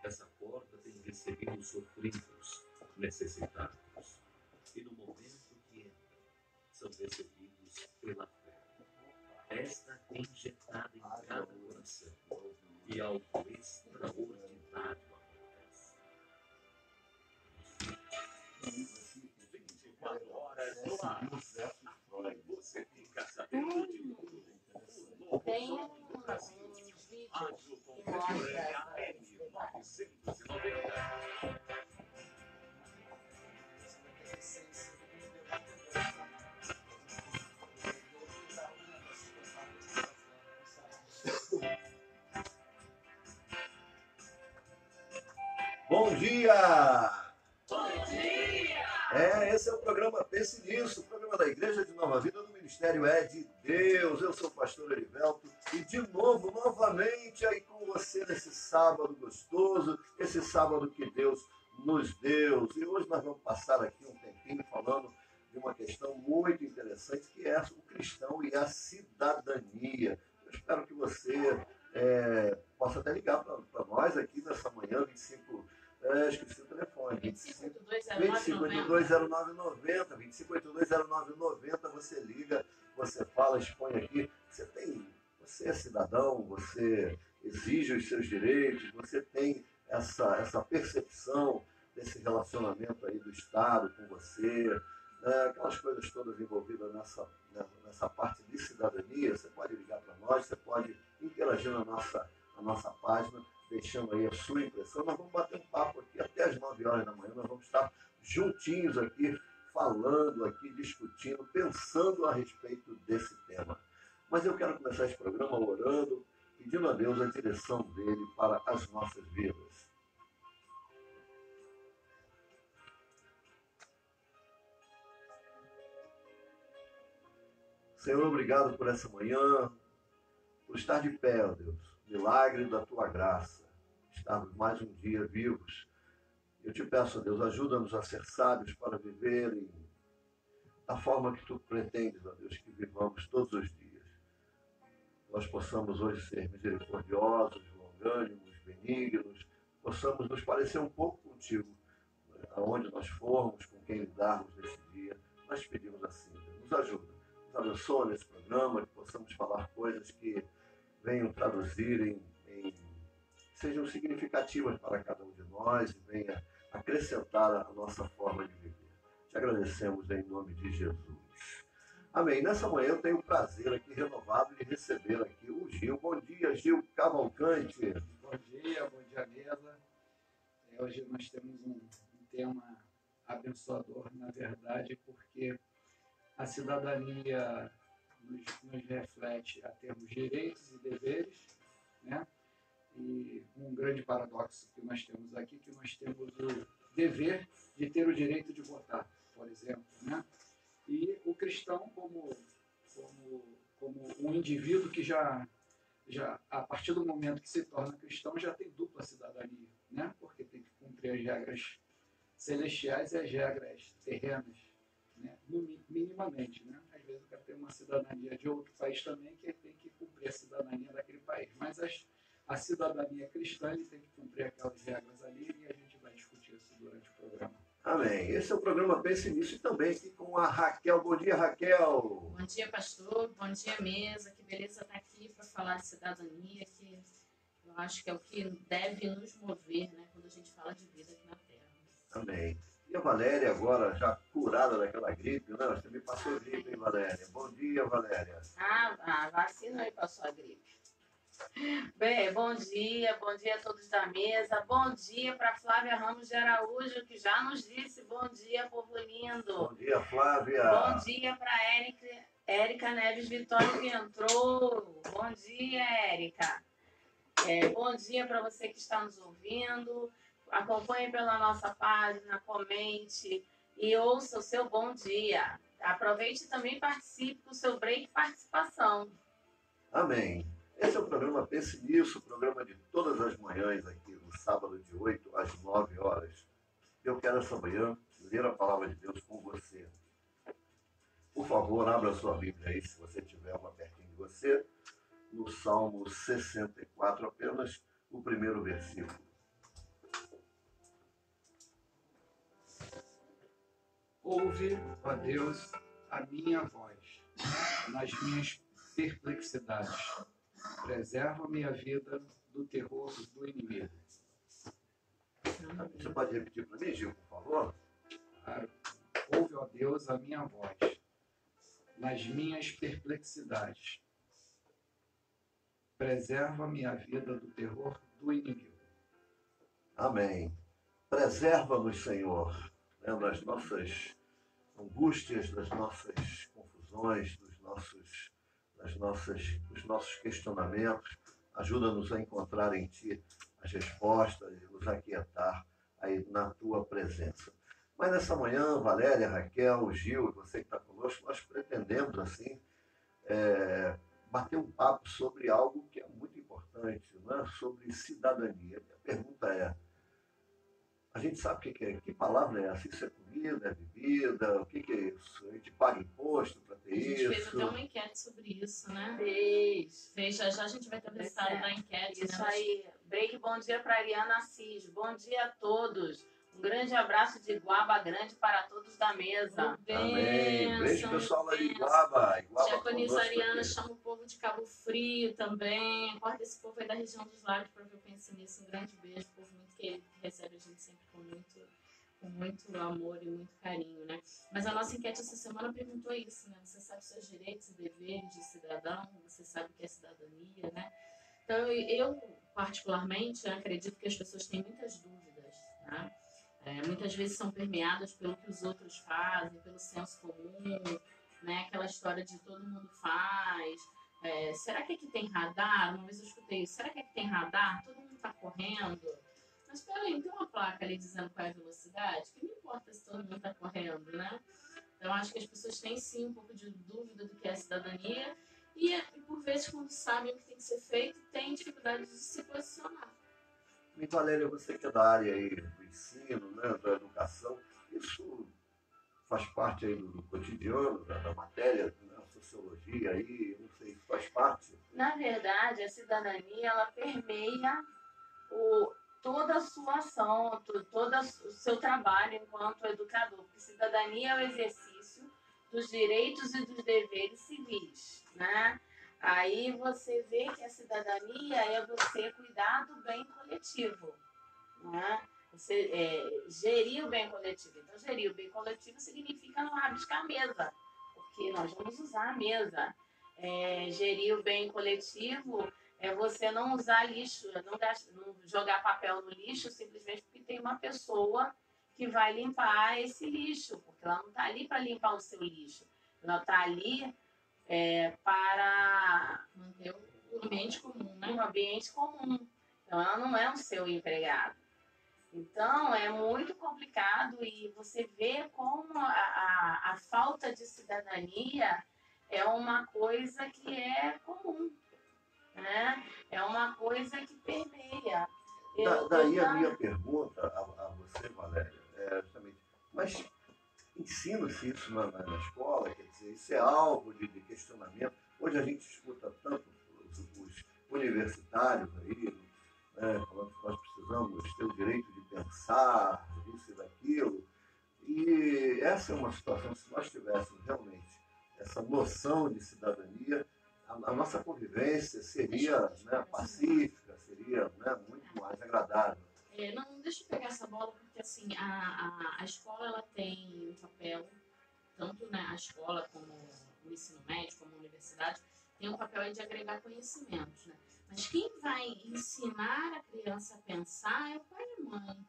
Essa porta tem recebido os sofridos, necessitados, e no momento que entram, são recebidos pela fé. Esta é injetada em cada coração, e algo extraordinário acontece. 24 horas no ar. Você fica sabendo de tudo. Tem um vídeo Rádio que mostra Contemporânea M990. Bom dia! Bom dia! Esse é o programa Pense Nisso, o programa da Igreja de Nova Vida do Ministério É de Deus. Eu sou o pastor Erivelto e de novo, novamente aí com você nesse sábado gostoso, esse sábado que Deus nos deu. E hoje nós vamos passar aqui um tempinho falando de uma questão muito interessante que é o cristão e a cidadania. Eu espero que você possa até ligar para nós aqui nessa manhã, 25... esqueci o telefone. 25820990. 25820990. Você liga, você fala, expõe aqui. Você é cidadão, você exige os seus direitos, você tem essa percepção desse relacionamento aí do Estado com você, aquelas coisas todas envolvidas nessa parte de cidadania. Você pode ligar para nós, você pode interagir na nossa página, deixando aí a sua impressão. Nós vamos bater um papo aqui até as 9 horas da manhã. Nós vamos estar juntinhos aqui, falando aqui, discutindo, pensando a respeito desse tema. Mas eu quero começar esse programa orando, pedindo a Deus a direção dele para as nossas vidas. Senhor, obrigado por essa manhã, por estar de pé, ó Deus. Milagre da tua graça, estarmos mais um dia vivos. Eu te peço, Deus, ajuda-nos a ser sábios para viver da forma que tu pretendes, ó Deus, que vivamos todos os dias. Nós possamos hoje ser misericordiosos, longânimos, benignos, possamos nos parecer um pouco contigo, aonde nós formos, com quem lidarmos nesse dia. Nós pedimos assim, Deus, nos ajuda, nos abençoa nesse programa, que possamos falar coisas que venham traduzir sejam significativas para cada um de nós e venha acrescentar a nossa forma de viver. Te agradecemos em nome de Jesus. Amém. Nessa manhã eu tenho o prazer aqui renovado de receber aqui o Gil. Bom dia, Gil Cavalcante. Bom dia mesa. Hoje nós temos um tema abençoador, na verdade, porque a cidadania nos reflete a termos direitos e deveres, né? E um grande paradoxo que nós temos aqui, que nós temos o dever de ter o direito de votar, por exemplo, né? E o cristão como um indivíduo que já a partir do momento que se torna cristão já tem dupla cidadania, né? Porque tem que cumprir as regras celestiais e as regras terrenas, né? Minimamente, né? Às vezes o cara tem uma cidadania de outro país também que ele tem que cumprir a cidadania daquele país, mas a cidadania cristã ele tem que cumprir aquelas regras ali e a gente vai discutir isso durante o programa. Amém. Esse é o programa Pense Nisso e também aqui com a Raquel. Bom dia, Raquel. Bom dia, pastor. Bom dia, mesa. Que beleza estar aqui para falar de cidadania, que eu acho que é o que deve nos mover, né, quando a gente fala de vida aqui na Terra. Amém. E a Valéria agora já curada daquela gripe, né? Você me passou gripe, hein, Valéria? Bom dia, Valéria. A vacina aí passou a gripe. Bem, bom dia a todos da mesa, bom dia para Flávia Ramos de Araújo, que já nos disse bom dia, povo lindo. Bom dia, Flávia. Bom dia para Érica Neves Vitória, que entrou. Bom dia, Érica. Bom dia para você que está nos ouvindo. Acompanhe pela nossa página, comente e ouça o seu bom dia. Aproveite e também participe com o seu break participação. Amém. Esse é o programa Pense Nisso, o programa de todas as manhãs aqui, no sábado de 8 às 9 horas. Eu quero essa manhã ler a palavra de Deus com você. Por favor, abra a sua Bíblia aí, se você tiver uma pertinho de você, no Salmo 64, apenas o primeiro versículo. Ouve, ó Deus, a minha voz nas minhas perplexidades. Preserva-me a vida do terror do inimigo. Você pode repetir para mim, Gil, por favor? Claro. Ouve, ó Deus, a minha voz nas minhas perplexidades. Preserva-me a vida do terror do inimigo. Amém. Preserva-nos, Senhor, né, nas nossas angústias, das nossas confusões, dos nossos questionamentos. Ajuda-nos a encontrar em Ti as respostas e nos aquietar aí na Tua presença. Mas nessa manhã, Valéria, Raquel, Gil, você que está conosco, nós pretendemos, assim, bater um papo sobre algo que é muito importante, né? Sobre cidadania. Minha pergunta é, a gente sabe que palavra é essa? Isso é comida, é bebida? O que é isso? A gente paga imposto para ter isso? A gente fez até uma enquete sobre isso, né? Fez. Já a gente vai ter o resultado da enquete. Isso né? aí. Break, bom dia para Ariana Assis. Bom dia a todos. Um grande abraço de Iguaba Grande para todos da mesa. Amém. Beijo, pessoal lá de Iguaba. Japonês Ariana chama o povo de Cabo Frio também. Acorda esse povo aí da região dos lagos para ver o Pense Nisso. Um grande beijo, povo muito querido, que recebe a gente sempre com muito amor e muito carinho, né? Mas a nossa enquete essa semana perguntou isso, né? Você sabe seus direitos e deveres de cidadão? Você sabe o que é cidadania, né? Então, eu particularmente acredito que as pessoas têm muitas dúvidas, né? Muitas vezes são permeadas pelo que os outros fazem, pelo senso comum, né? Aquela história de todo mundo faz. Será que aqui tem radar? Uma vez eu escutei isso. Será que aqui tem radar? Todo mundo está correndo? Mas peraí, não tem uma placa ali dizendo qual é a velocidade? Que não importa se todo mundo está correndo, né? Então, acho que as pessoas têm sim um pouco de dúvida do que é cidadania e por vezes, quando sabem o que tem que ser feito, têm dificuldade de se posicionar. E Valéria, você que é da área aí do ensino, né, da educação, isso faz parte aí do cotidiano, da matéria, da sociologia aí, não sei, isso faz parte? Na verdade, a cidadania, ela permeia toda a sua ação, todo o seu trabalho enquanto educador. Porque cidadania é o exercício dos direitos e dos deveres civis, né? Aí você vê que a cidadania é você cuidar do bem coletivo, né? Você gerir o bem coletivo. Então, gerir o bem coletivo significa não rabiscar a mesa, porque nós vamos usar a mesa. Gerir o bem coletivo é você não usar lixo, não jogar papel no lixo simplesmente porque tem uma pessoa que vai limpar esse lixo, porque ela não está ali para limpar o seu lixo, ela está ali para manter o ambiente comum, né? Um ambiente comum. Então, ela não é o seu empregado. Então, é muito complicado e você vê como a falta de cidadania é uma coisa que é comum, né? É uma coisa que permeia. Daí a minha pergunta a você, Valéria, é justamente, mas ensina-se isso na escola? Quer dizer, isso é alvo de questionamento. Hoje a gente escuta tanto os universitários aí, né, falando que nós precisamos ter o direito de pensar, disso e daquilo. E essa é uma situação, se nós tivéssemos realmente essa noção de cidadania, a nossa convivência seria, né, pacífica, seria, né, muito mais agradável. Não, deixa eu pegar essa bola, porque assim, a escola ela tem um papel, tanto né, a escola como o ensino médio, como a universidade, tem um papel aí de agregar conhecimentos, né? Mas quem vai ensinar a criança a pensar é o pai e a mãe.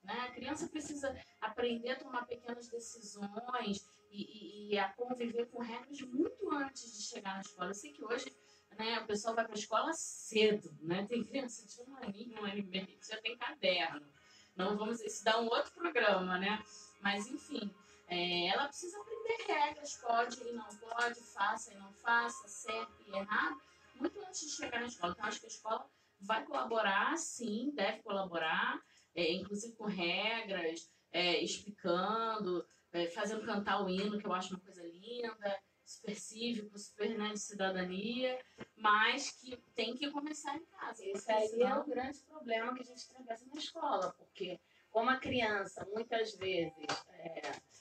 Né? A criança precisa aprender a tomar pequenas decisões e a conviver com regras muito antes de chegar na escola. Eu sei que hoje, né, o pessoal vai para a escola cedo, né? Tem criança de 1 aninho, 1 ano e meio, que já tem caderno. Não vamos estudar um outro programa, né? Mas, enfim, ela precisa aprender regras, pode e não pode, faça e não faça, certo e errado, muito antes de chegar na escola. Então, acho que a escola vai colaborar, sim, deve colaborar, inclusive com regras, explicando, fazendo cantar o hino, que eu acho uma coisa linda, super cívico, super, né, de cidadania, mas que tem que começar em casa. Esse aí é o grande problema que a gente atravessa na escola, porque como a criança, muitas vezes,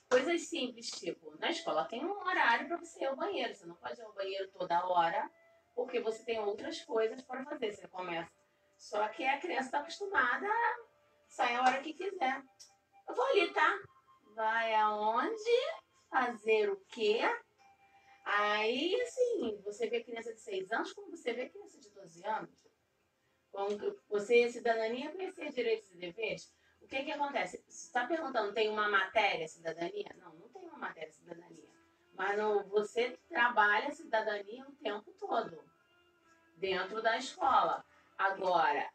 coisas simples, tipo, na escola tem um horário para você ir ao banheiro, você não pode ir ao banheiro toda hora, porque você tem outras coisas para fazer, você começa. Só que a criança está acostumada a sair a hora que quiser. Eu vou ali, tá? Vai aonde? Fazer o quê? Aí, assim, você vê criança de 6 anos como você vê criança de 12 anos. Como você, cidadania, conhecer direitos e deveres. O que acontece? Você está perguntando, tem uma matéria cidadania? Não, não tem uma matéria cidadania. Mas você trabalha cidadania o tempo todo, dentro da escola. Agora,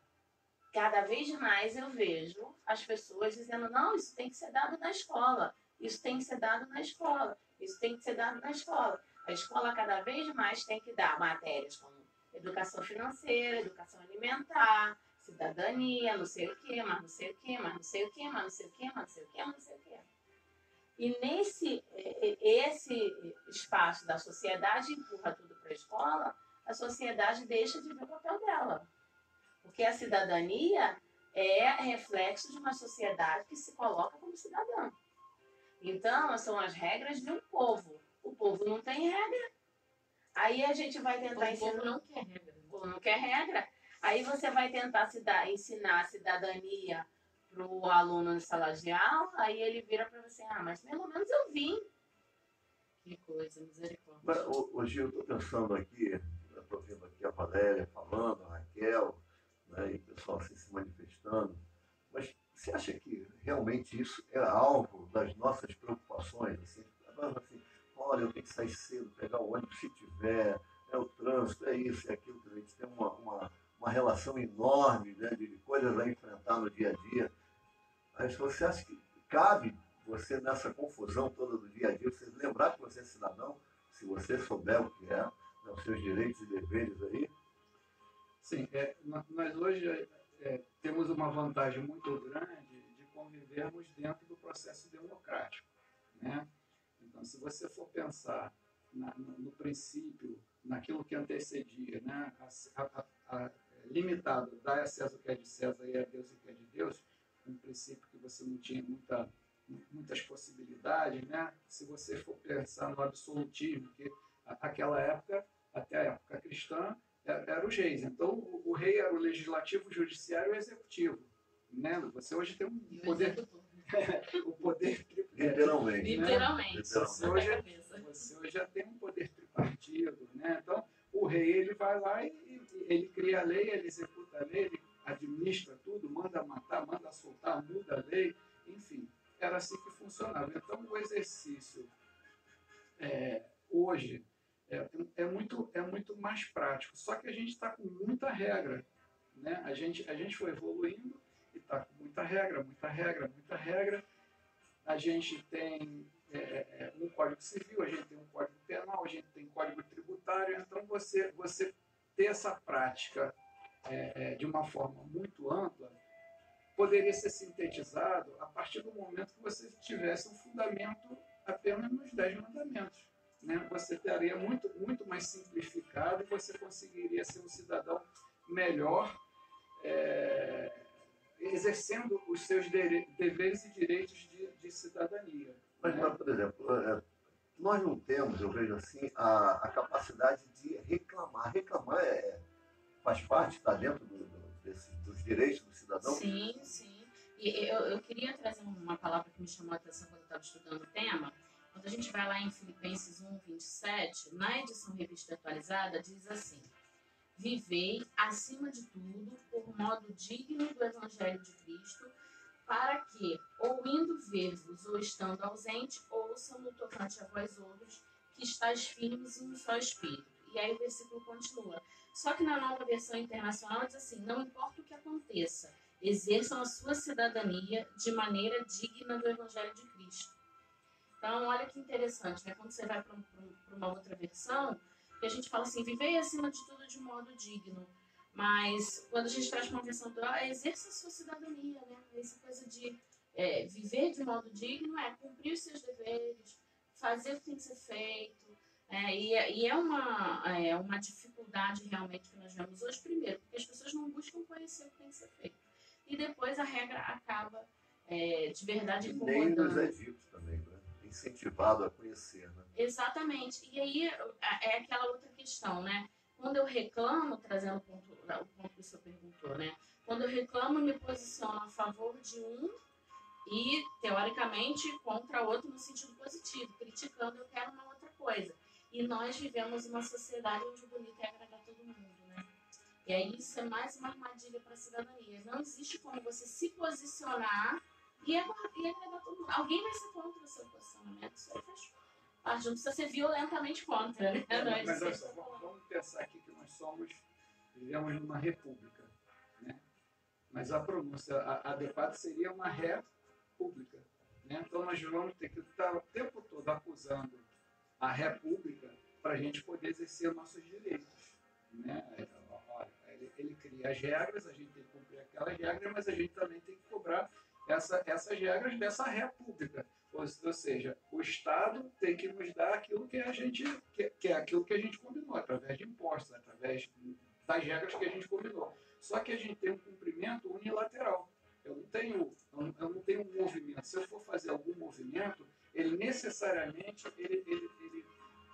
cada vez mais eu vejo as pessoas dizendo, não, isso tem que ser dado na escola, isso tem que ser dado na escola, isso tem que ser dado na escola. A escola cada vez mais tem que dar matérias como educação financeira, educação alimentar, cidadania, não sei o quê, mas não sei o quê, mas não sei o quê, mas não sei o quê, mas não sei o quê, mas não sei o quê. E esse espaço da sociedade empurra tudo para a escola, a sociedade deixa de ver o papel dela. Porque a cidadania é reflexo de uma sociedade que se coloca como cidadã. Então, são as regras de um povo. O povo não tem regra. Aí a gente vai tentar ensinar... O povo não quer regra. O povo não quer regra. Aí você vai tentar ensinar a cidadania para o aluno de sala de aula, aí ele vira para você, mas pelo menos eu vim. Que coisa, misericórdia. Mas, Gil, eu estou pensando aqui, eu estou vendo aqui a Valéria falando, a Raquel, né, e o pessoal assim, se manifestando, mas você acha que realmente isso é alvo das nossas preocupações? Assim, olha, eu tenho que sair cedo, pegar o ônibus se tiver, o trânsito, é isso, é aquilo, a gente tem uma relação enorme, né, de coisas a enfrentar no dia a dia. Mas você acha que cabe você, nessa confusão toda do dia a dia, você lembrar que você é cidadão, se você souber o que é, né, os seus direitos e deveres aí? Sim, nós hoje temos uma vantagem muito grande de convivermos dentro do processo democrático, né? Então, se você for pensar no princípio, naquilo que antecedia, né, limitado, dar a César o que é de César e a Deus o que é de Deus, um princípio que você não tinha muitas possibilidades, né? Se você for pensar no absolutismo, que naquela época, até a época cristã, eram os reis. Então, o rei era o legislativo, o judiciário e o executivo, né? Você hoje tem um poder... o poder literalmente. Literalmente. Você hoje já tem um poder tripartido, né? Então, o rei ele vai lá e ele cria a lei, ele executa a lei, ele administra tudo, manda matar, manda soltar, muda a lei, enfim, era assim que funcionava. Então, o exercício hoje é muito mais prático, só que a gente está com muita regra, né? A gente foi evoluindo e está com muita regra. A gente tem um Código Civil, a gente tem um Código Penal, a gente tem Código Tributário. Então, você ter essa prática de uma forma muito ampla poderia ser sintetizado a partir do momento que você tivesse um fundamento apenas nos 10 mandamentos, né? Você teria muito mais simplificado e você conseguiria ser um cidadão melhor, exercendo os seus deveres e direitos de cidadania. Mas, por exemplo, nós não temos, eu vejo assim, a capacidade de reclamar. Reclamar faz parte, está dentro dos direitos do cidadão? Sim, sim. E eu queria trazer uma palavra que me chamou a atenção quando eu estava estudando o tema. Quando a gente vai lá em Filipenses 1:27, na edição revista atualizada, diz assim: vivei, acima de tudo, por modo digno do Evangelho de Cristo, para que, ou indo ver-vos, ou estando ausente, ouçam no tocante a vós outros, que estáis firmes em um só espírito. E aí o versículo continua. Só que na nova versão internacional diz assim: não importa o que aconteça, exerçam a sua cidadania de maneira digna do Evangelho de Cristo. Então, olha que interessante, né? Quando você vai para uma outra versão, que a gente fala assim, vivei acima de tudo de modo digno. Mas quando a gente traz para uma versão atual, exerça a sua cidadania, né? Essa coisa de viver de modo digno cumprir os seus deveres, fazer o que tem que ser feito, E é uma dificuldade realmente que nós vemos hoje, primeiro, porque as pessoas não buscam conhecer o que tem que ser feito. E depois a regra acaba de verdade E nem nos incomodando. é dito também, né? Incentivado a conhecer, né? Exatamente. E aí é aquela outra questão, né? Quando eu reclamo, trazendo o ponto que o senhor perguntou, né? Quando eu reclamo, me posiciono a favor de um e, teoricamente, contra outro no sentido positivo. Criticando, eu quero uma outra coisa. E nós vivemos uma sociedade onde o bonito é agradar todo mundo, né? E aí isso é mais uma armadilha para a cidadania. Não existe como você se posicionar e agradar todo mundo. Alguém vai ser contra o seu posicionamento. Isso aí faz parte. Não precisa ser violentamente contra, né? Mas olha só, vamos pensar aqui que nós vivemos numa república, né? Mas a pronúncia adequada seria uma república, né? Então nós vamos ter que estar o tempo todo acusando a república para a gente poder exercer nossos direitos, né? Ele cria as regras, a gente tem que cumprir aquelas regras, mas a gente também tem que cobrar essas regras dessa república. Ou seja, o Estado tem que nos dar aquilo que a gente que é aquilo que a gente combinou, através de impostos, através das regras que a gente combinou. Só que a gente tem um cumprimento unilateral. Eu não tenho um movimento. Se eu for fazer algum movimento, ele necessariamente, ele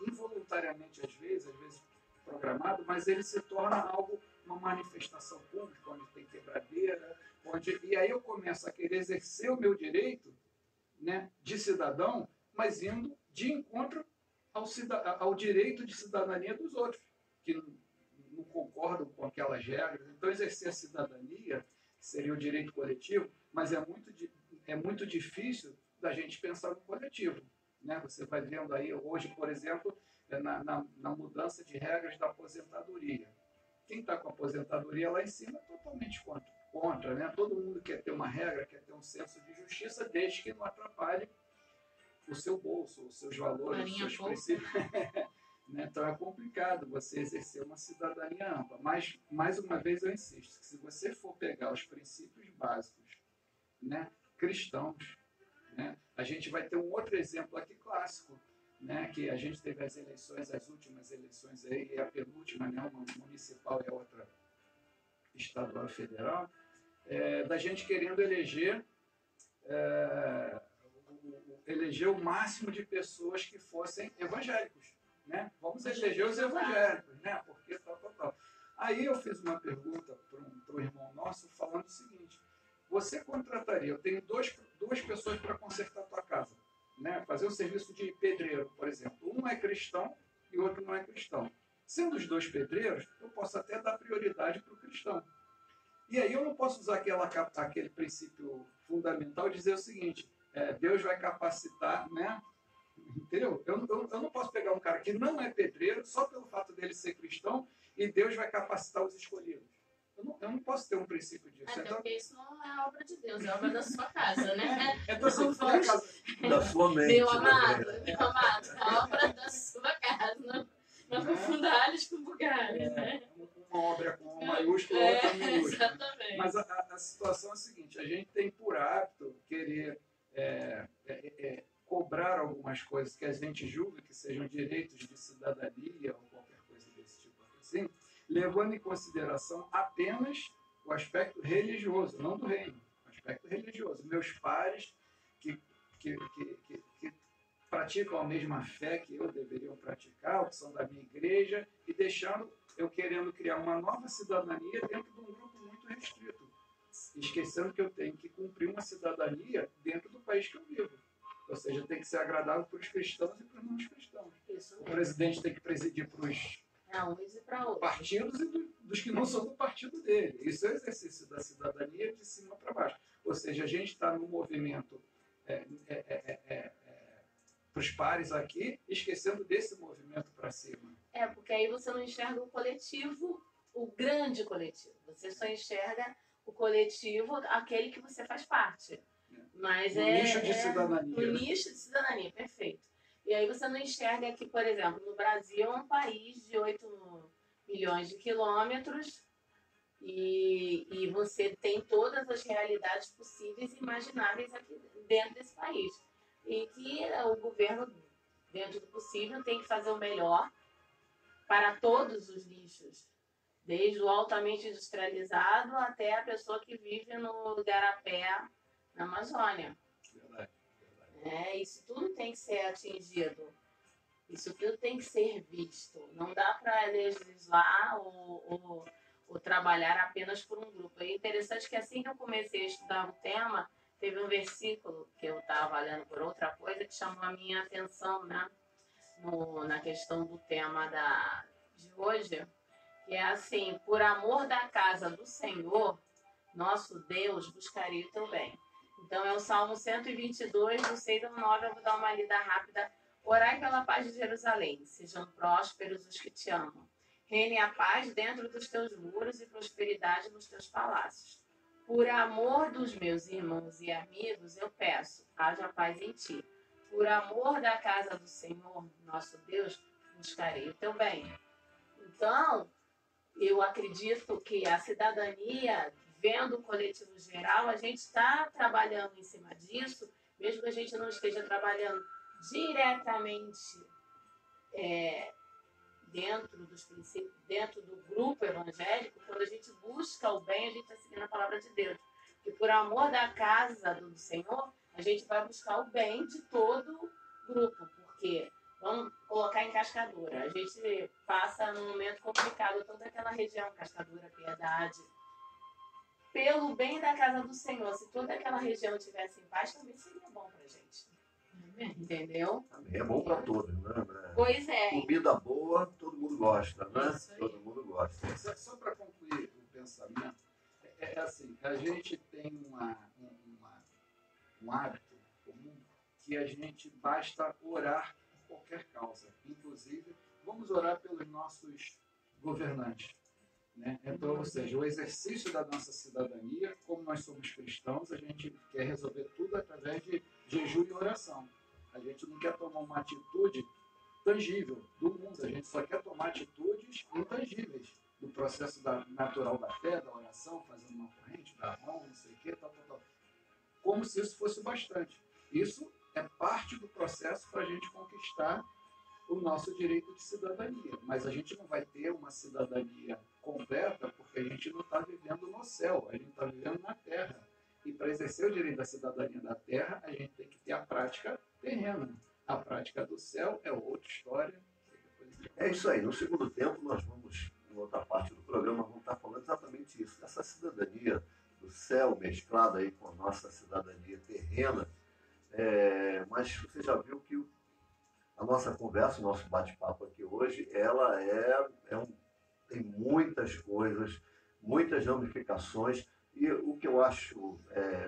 involuntariamente, às vezes programado, mas ele se torna algo, uma manifestação pública, onde tem quebradeira, e aí eu começo a querer exercer o meu direito, né, de cidadão, mas indo de encontro ao direito de cidadania dos outros, que não concordam com aquelas regras. Então, exercer a cidadania, que seria o direito coletivo, mas é muito difícil da gente pensar no coletivo, né? Você vai vendo aí, hoje, por exemplo, na mudança de regras da aposentadoria. Quem está com a aposentadoria lá em cima é totalmente contra, né? Todo mundo quer ter uma regra, quer ter um senso de justiça, desde que não atrapalhe o seu bolso, os seus valores, os seus princípios. Né? Então é complicado você exercer uma cidadania ampla. Mas, mais uma vez, eu insisto, que se você for pegar os princípios básicos, né, cristãos, né, a gente vai ter um outro exemplo aqui clássico, né, que a gente teve as últimas eleições aí, e a penúltima, né, uma municipal e a outra estadual e federal, da gente querendo eleger o máximo de pessoas que fossem evangélicos, né? Vamos eleger os evangélicos, né? Porque tal. Aí eu fiz uma pergunta para um irmão nosso falando o seguinte: você contrataria, eu tenho duas pessoas para consertar a tua casa, né? Fazer o serviço de pedreiro, por exemplo. Um é cristão e o outro não é cristão. Sendo os dois pedreiros, eu posso até dar prioridade para o cristão. E aí eu não posso usar aquele princípio fundamental e dizer o seguinte: Deus vai capacitar, né? Entendeu? Eu não posso pegar um cara que não é pedreiro só pelo fato dele ser cristão e Deus vai capacitar os escolhidos. Eu não posso ter um princípio disso. Até porque isso não é obra de Deus, é obra da sua casa, né? Então, assim, da sua mente. Meu amado, é a obra da sua casa. Não confunda alhos com bugalhos, né? Uma obra com maiúscula e outra minúscula. Exatamente. Mas a situação é a seguinte: a gente tem por hábito querer cobrar algumas coisas que a gente julga que sejam direitos de cidadania ou qualquer coisa desse tipo assim, levando em consideração apenas o aspecto religioso, não do reino, o aspecto religioso. Meus pares que praticam a mesma fé que eu deveriam praticar, ou que são da minha igreja, e eu querendo criar uma nova cidadania dentro de um grupo muito restrito, esquecendo que eu tenho que cumprir uma cidadania dentro do país que eu vivo. Ou seja, tem que ser agradável para os cristãos e para os não cristãos. O presidente tem que presidir para os partidos e dos que não são do partido dele. Isso é o exercício da cidadania de cima para baixo. Ou seja, a gente está no movimento para os pares aqui, esquecendo desse movimento para cima. Porque aí você não enxerga o coletivo, o grande coletivo. Você só enxerga o coletivo, aquele que você faz parte. Mas nicho de cidadania. No nicho de cidadania, perfeito. E aí você não enxerga que, por exemplo, no Brasil é um país de 8 milhões de quilômetros e você tem todas as realidades possíveis e imagináveis aqui dentro desse país. E que o governo dentro do possível, tem que fazer o melhor para todos os nichos, desde o altamente industrializado até a pessoa que vive no igarapé, na Amazônia. Verdade. Isso tudo tem que ser atingido. Isso tudo tem que ser visto. Não dá para legislar ou trabalhar apenas por um grupo. É interessante que assim que eu comecei a estudar o tema, teve um versículo que eu estava lendo por outra coisa que chamou a minha atenção, né? Na questão do tema de hoje, que é assim: por amor da casa do Senhor, nosso Deus, buscarei o teu bem. Então é o Salmo 122, do 6 ao 9, eu vou dar uma lida rápida. Orai pela paz de Jerusalém, sejam prósperos os que te amam. Reine a paz dentro dos teus muros e prosperidade nos teus palácios. Por amor dos meus irmãos e amigos, eu peço, haja paz em ti. Por amor da casa do Senhor, nosso Deus, buscarei o teu bem. Então, eu acredito que a cidadania, vendo o coletivo geral, a gente está trabalhando em cima disso, mesmo que a gente não esteja trabalhando diretamente dentro dos princípios, dentro do grupo evangélico. Quando a gente busca o bem, a gente está seguindo a palavra de Deus. E por amor da casa do Senhor, a gente vai buscar o bem de todo o grupo, porque vamos colocar em Cascadura. A gente passa num momento complicado, toda aquela região, Cascadura, Piedade. Pelo bem da casa do Senhor, se toda aquela região estivesse em paz, também seria bom pra gente. Entendeu? Também é bom para todos, né? Pois é. Comida boa, todo mundo gosta, né? Isso aí. Todo mundo gosta. Só para concluir o pensamento, é assim, a gente tem um hábito comum que a gente basta orar por qualquer causa. Inclusive, vamos orar pelos nossos governantes. Né? Então, ou seja, o exercício da nossa cidadania, como nós somos cristãos, a gente quer resolver tudo através de jejum e oração. A gente não quer tomar uma atitude tangível do mundo, a gente só quer tomar atitudes intangíveis do processo natural da fé, da oração, fazendo uma corrente, da mão, não sei o quê, tal. Como se isso fosse bastante. Isso é parte do processo para a gente conquistar o nosso direito de cidadania. Mas a gente não vai ter uma cidadania completa porque a gente não está vivendo no céu, a gente está vivendo na terra. E para exercer o direito da cidadania da terra, a gente tem que ter a prática terrena. A prática do céu é outra história. É isso aí. No segundo tempo, nós vamos, em outra parte do programa, vamos estar falando exatamente isso. Essa cidadania do céu mesclada aí com a nossa cidadania terrena. Mas você já viu que a nossa conversa, o nosso bate-papo aqui hoje, ela tem muitas coisas, muitas ramificações. E o que eu acho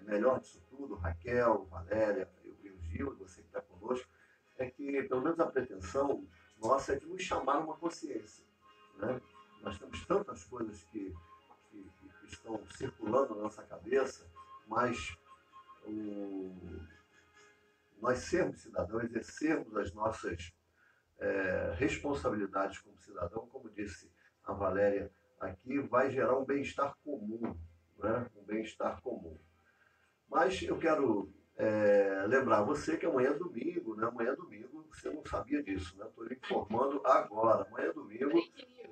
melhor disso tudo, Raquel, Valéria e o Gil, você que está conosco, é que, pelo menos a pretensão nossa, é de nos chamar uma consciência. Né? Nós temos tantas coisas que estão circulando na nossa cabeça, mas nós sermos cidadãos, exercermos as nossas responsabilidades como cidadão, como disse a Valéria aqui, vai gerar um bem-estar comum. Né? Um bem-estar comum. Mas eu quero lembrar você que amanhã é domingo, né? Amanhã é domingo, você não sabia disso, né? Estou lhe informando agora. Amanhã é domingo,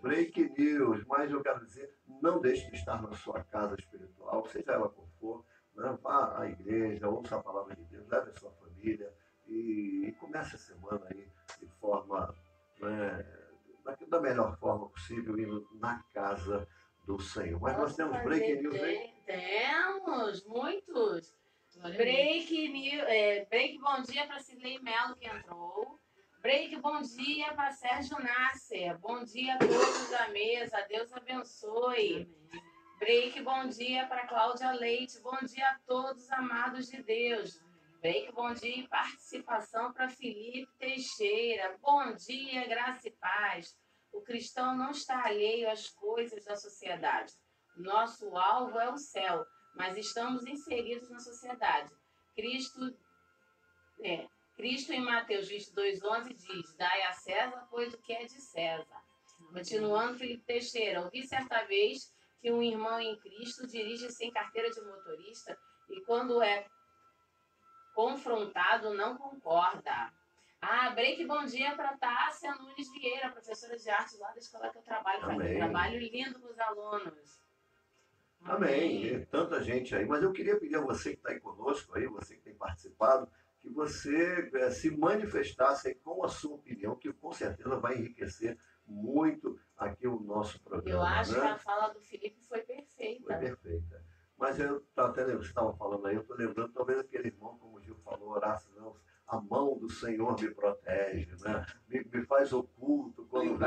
break news. Mas eu quero dizer, não deixe de estar na sua casa espiritual, seja ela qual for, né? Vá à igreja, ouça a palavra de Deus, leve a sua família e comece a semana aí de forma, da melhor forma possível, indo na casa do Senhor. Mas nós temos break news aí? Temos muitos. Break news, break bom dia para Cirlei Melo, que entrou. Break bom dia para Sérgio Nasser. Bom dia a todos da mesa. Deus abençoe. Break bom dia para Cláudia Leite. Bom dia a todos, amados de Deus. Break bom dia e participação para Felipe Teixeira. Bom dia, graça e paz. O cristão não está alheio às coisas da sociedade. Nosso alvo é o céu, mas estamos inseridos na sociedade. Cristo em Mateus 22:11 diz: dai a César, pois o que é de César. Continuando, Felipe Teixeira, ouvi certa vez que um irmão em Cristo dirige sem carteira de motorista e quando é confrontado não concorda. Break, bom dia para Tássia Nunes Vieira, professora de arte lá da escola que eu trabalho. Faz um Amém. trabalho lindo com os alunos. Amém. E tanta gente aí. Mas eu queria pedir a você que está aí conosco, aí, você que tem participado, que você se manifestasse aí com a sua opinião, que com certeza vai enriquecer muito aqui o nosso programa. Eu acho né? que a fala do Felipe foi perfeita. Foi perfeita. Mas eu até você estava falando aí, eu estou lembrando, talvez aquele irmão, como o Gil falou, orasse, não, a mão do Senhor me protege, né? me faz oculto quando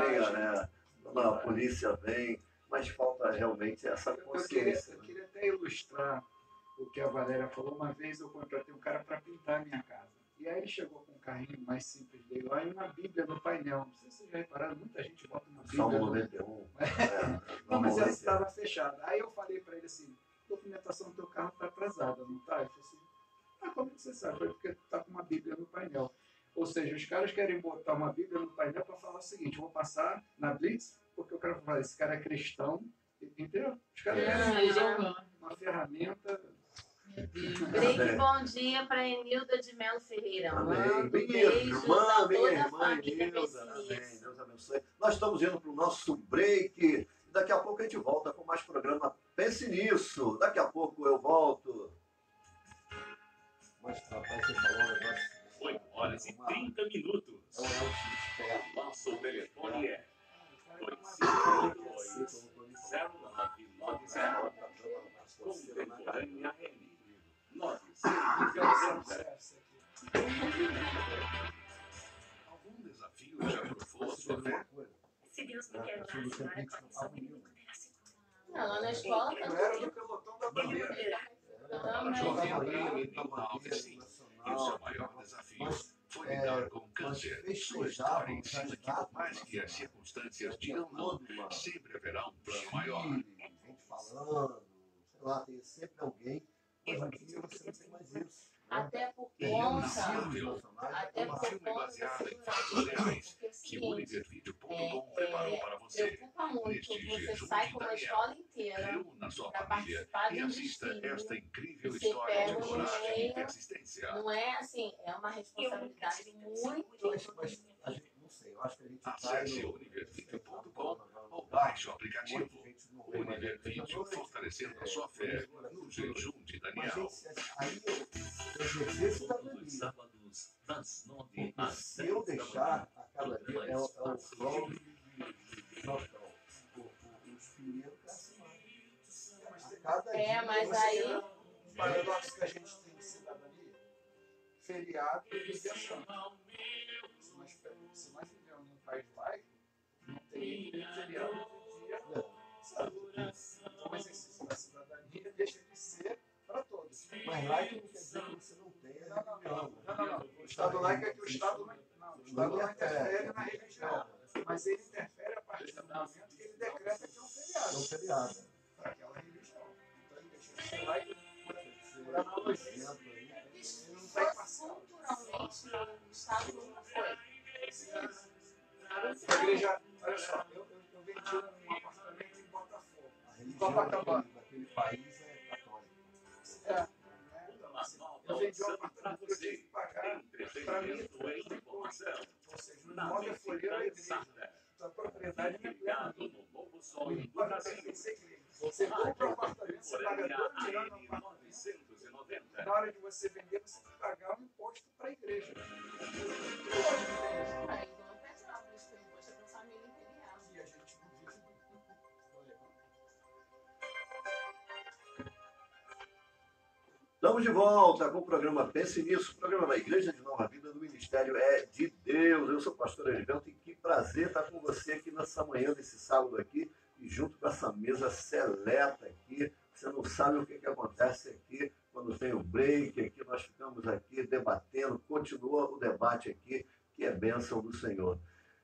quando a polícia vem, mas falta realmente essa consciência. Eu queria até ilustrar o que a Valéria falou. Uma vez eu contratei um cara para pintar a minha casa. E aí ele chegou com um carrinho mais simples dele lá e uma Bíblia no painel. Não sei se vocês já repararam, muita gente bota uma Bíblia. Salmo 91. Não, mas essa estava fechada. Aí eu falei para ele assim, a documentação do teu carro está atrasada, não está? Ele falou assim, como que você sabe? Eu falei, porque está com uma Bíblia no painel. Ou seja, os caras querem botar uma Bíblia no painel para falar o seguinte, eu vou passar na Blitz, porque eu quero falar, esse cara é cristão, entendeu? Os caras querem usar uma ferramenta. Break, bom dia para Enilda de Melo Ferreira. Amém. Beijos a toda a família Enilda. Amém. Deus abençoe. Nós estamos indo para o nosso break. Daqui a pouco a gente volta com mais programa. Pense nisso. Daqui a pouco eu volto. Mas, rapaz, você falou um negócio. 8 horas e 30 minutos. Nosso telefone é 2582-0990. Contemporânea M. 9500. Algum desafio já trufou a sua fé? Se Deus me quer usar, agora condição nenhuma terá seguro. Não, lá na escola Eu era do pelotão da bandeira. Jovem Abril e o seu maior desafio foi lidar com o câncer. Sua história ensina que, por mais que as circunstâncias digam não, sempre haverá um plano maior. Gente falando, sei lá, tem sempre alguém. Mas um dia você não tem mais isso. Até por É conta. inacessível. Um filme baseado em fatos reais que o UniverVideo.com preparou para você. Preocupa muito Neste que você jejum sai de com a Daniel, escola inteira reúna sua para família participar de e um assista desfile. esta incrível Você história de pega um coragem e e-mail, persistência. Não é assim, é uma responsabilidade muito. Mas a gente não sei, eu acho que a gente Acesse univervideo.com ou baixe o aplicativo. UniverVideo, fortalecendo a sua fé no jejum de Daniel. Aí eu exercer Todos os cidadania. sábados, das 9 Porque às se 10 eu da deixar, manhã, a cada dia é o prol de Nostão. Os primeiros crescem mais. A cada dia Mas você aí. vê o paradoxo que a gente tem de cidadania. Feriado e diversão. Se nós vivemos num país laico, não tem feriado de dia, sabe? Então, o exercício da cidadania deixa de ser para todos. Mas laico não quer dizer que você não tenha religião. Não. O Estado laico é que o Estado não interfere na religião. Mas ele interfere a partir do momento que ele decreta que é um feriado. É um feriado. Para aquela religião. Então ele deixa de ser laico por analogia. Ele não está imparcial. Culturalmente, o Estado nunca foi. A igreja, olha só, eu vendi um apartamento em Botafogo. A religião daquele país é católica. Eu vendi um apartamento que eu tive que pagar para mim. Ou seja, o imóvel é folheiro da igreja. Então a propriedade é minha. O imóvel pertence à igreja. Você compra um apartamento, você paga 2 milhões no apartamento. Na hora de você vender, você tem que pagar um imposto para a igreja. Aí não é pesado, isso foi imposto para a família imperial. E a gente não vive. Estamos de volta com o programa Pense Nisso, o programa da Igreja de Nova Vida do Ministério é de Deus. Eu sou o pastor Erivelto e que prazer estar com você aqui nessa manhã, nesse sábado aqui, e junto com essa mesa seleta aqui. Você não sabe o que acontece aqui quando tem o break, aqui nós ficamos aqui debatendo, continua o debate aqui, que é bênção do Senhor.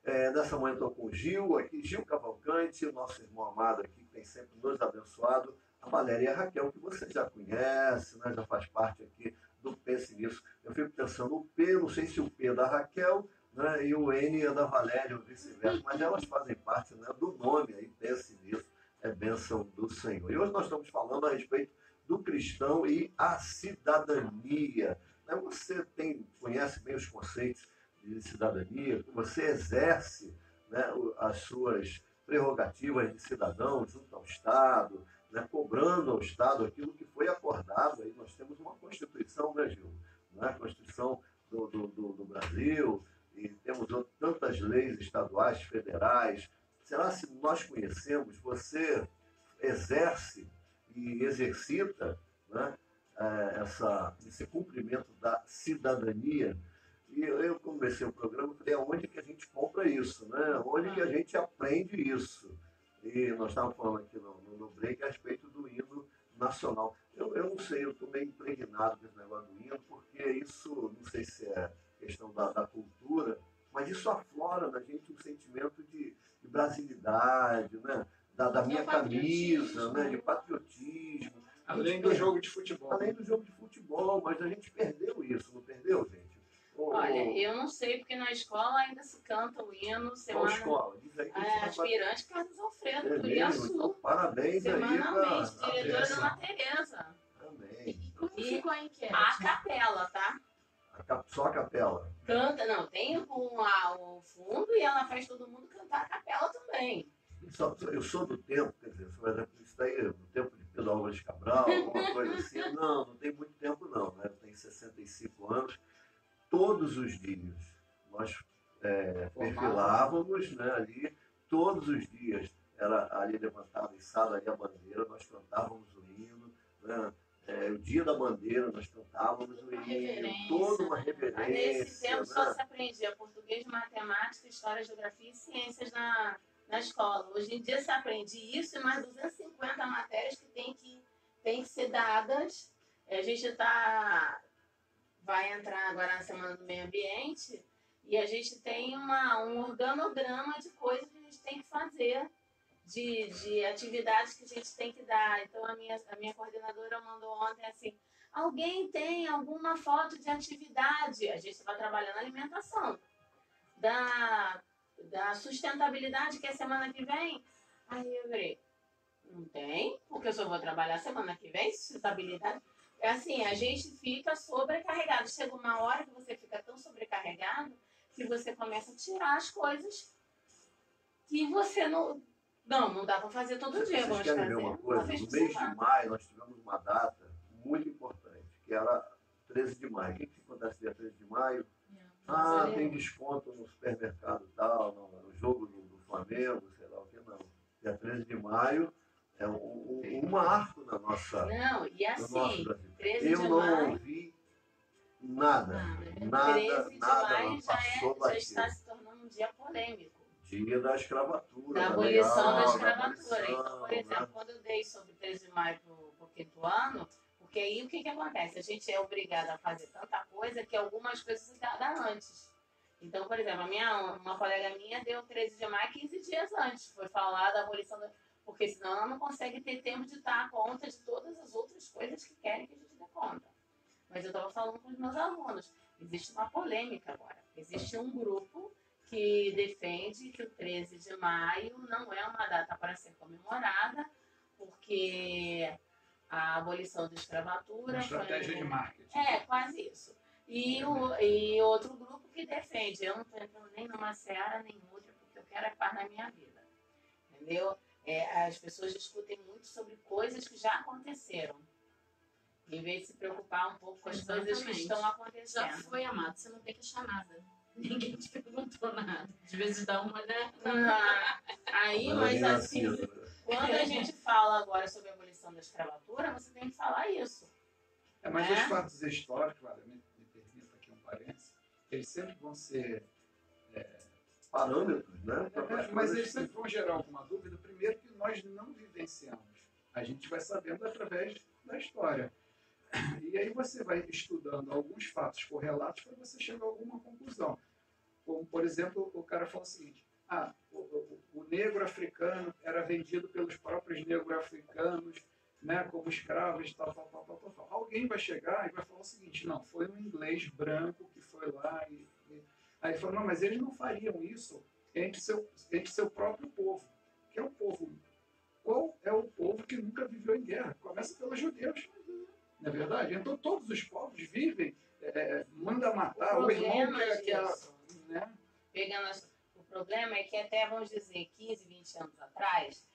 Nessa manhã estou com o Gil, aqui, Gil Cavalcante, o nosso irmão amado aqui, que tem sempre nos abençoado, a Valéria e a Raquel, que você já conhece, né, já faz parte aqui do Pense Nisso. Eu fico pensando, o P, não sei se o P é da Raquel, né, e o N é da Valéria, ou vice-versa, mas elas fazem parte, né, do nome aí, Pense Nisso, é bênção do Senhor. E hoje nós estamos falando a respeito do cristão e a cidadania. Você conhece bem os conceitos de cidadania, que você exerce, né, as suas prerrogativas de cidadão junto ao Estado, né, cobrando ao Estado aquilo que foi acordado. Aí nós temos uma Constituição, né, Gil? Né, a Constituição do Brasil, e temos tantas leis estaduais, federais. Será se nós conhecemos, você exerce e exercita, né, esse cumprimento da cidadania? E eu comecei o programa e falei, aonde que a gente compra isso, né? Onde que a gente aprende isso? E nós estávamos falando aqui no break a respeito do hino nacional. Eu não sei, eu estou meio impregnado com esse negócio do hino, porque isso, não sei se é questão da cultura, mas isso aflora na gente um sentimento de brasilidade, né? Da minha camisa, né? De patriotismo. Além do jogo de futebol. Além do jogo de futebol, mas a gente perdeu isso, não perdeu, gente? Olha, eu não sei, porque na escola ainda se canta o hino Qual semana... escola? Diz aí que Aspirante Carlos Alfredo, é do mesmo? Iaçu. Então, parabéns Semanalmente, aí diretora Dona Tereza. Amém. E como ficou a enquete? A capela, tá? Só a capela. Canta, não, tem o fundo e ela faz todo mundo cantar a capela também. Eu sou do tempo, quer dizer, isso daí do tempo de Pedro Álvares Cabral, alguma coisa assim. Não tem muito tempo não, né? Eu tenho 65 anos. Todos os dias nós perfilávamos, né, ali, todos os dias era ali levantada, içada ali a bandeira, nós cantávamos o hino, né? O dia da bandeira nós cantávamos o hino, toda uma reverência. Mas nesse tempo né? só se aprendia português, matemática, história, geografia e ciências na escola. Hoje em dia se aprende isso e mais 250 matérias que tem que ser dadas. A gente vai entrar agora na Semana do Meio Ambiente e a gente tem um organograma de coisas que a gente tem que fazer, de atividades que a gente tem que dar. Então, a minha coordenadora mandou ontem assim, alguém tem alguma foto de atividade? A gente vai trabalhando a alimentação, da sustentabilidade, que é semana que vem. Aí eu falei, não tem, porque eu só vou trabalhar semana que vem, sustentabilidade. É assim, a gente fica sobrecarregado. Chega uma hora que você fica tão sobrecarregado que você começa a tirar as coisas que você não dá para fazer todo dia. Vocês querem ver uma coisa? No mês de maio nós tivemos uma data muito importante, que era 13 de maio. O que acontece dia 13 de maio? Tem desconto no supermercado tal, no jogo do Flamengo, sei lá o que não. Dia 13 de maio é um marco na nossa... Não, e assim, 13 eu de não maio... ouvi nada. 13 de maio já está se tornando um dia polêmico. Dia da escravatura. Da abolição da escravatura. Então, por exemplo, quando eu dei sobre 13 de maio para o 5º ano, porque aí o que acontece? A gente é obrigado a fazer tanta coisa que algumas coisas se dá antes. Então, por exemplo, uma colega minha deu 13 de maio 15 dias antes. Foi falar da abolição da... Porque senão ela não consegue ter tempo de dar conta de todas as outras coisas que querem que a gente dê conta. Mas eu estava falando com os meus alunos. Existe uma polêmica agora. Existe um grupo que defende que o 13 de maio não é uma data para ser comemorada, porque a abolição da escravatura... Uma estratégia de marketing. Quase isso. E outro grupo que defende, eu não estou entrando nem numa seara nem outra, porque eu quero paz na minha vida. Entendeu? As pessoas discutem muito sobre coisas que já aconteceram, em vez de se preocupar um pouco com as coisas que estão acontecendo. Já foi, amado, você não tem que achar nada. Ninguém te perguntou nada. De vez em dá uma olhada. Mas assim, quando a gente fala agora sobre a abolição da escravatura, você tem que falar isso. Mas os fatos históricos, me permita aqui um parênteses, eles sempre vão ser parâmetros, né? Mas eles sempre vão gerar alguma dúvida. Primeiro que nós não vivenciamos. A gente vai sabendo através da história. E aí você vai estudando alguns fatos correlatos para você chegar a alguma conclusão. Como, por exemplo, o cara fala o seguinte, o negro africano era vendido pelos próprios negros africanos, né, como escravos, tal. Alguém vai chegar e vai falar o seguinte, não, foi um inglês branco que foi lá Aí ele falou, não, mas eles não fariam isso entre seu próprio povo, que é o povo. Qual é o povo que nunca viveu em guerra? Começa pelos judeus, não é verdade? Então todos os povos vivem, manda matar, o irmão né? O problema é que até, vamos dizer, 15, 20 anos atrás,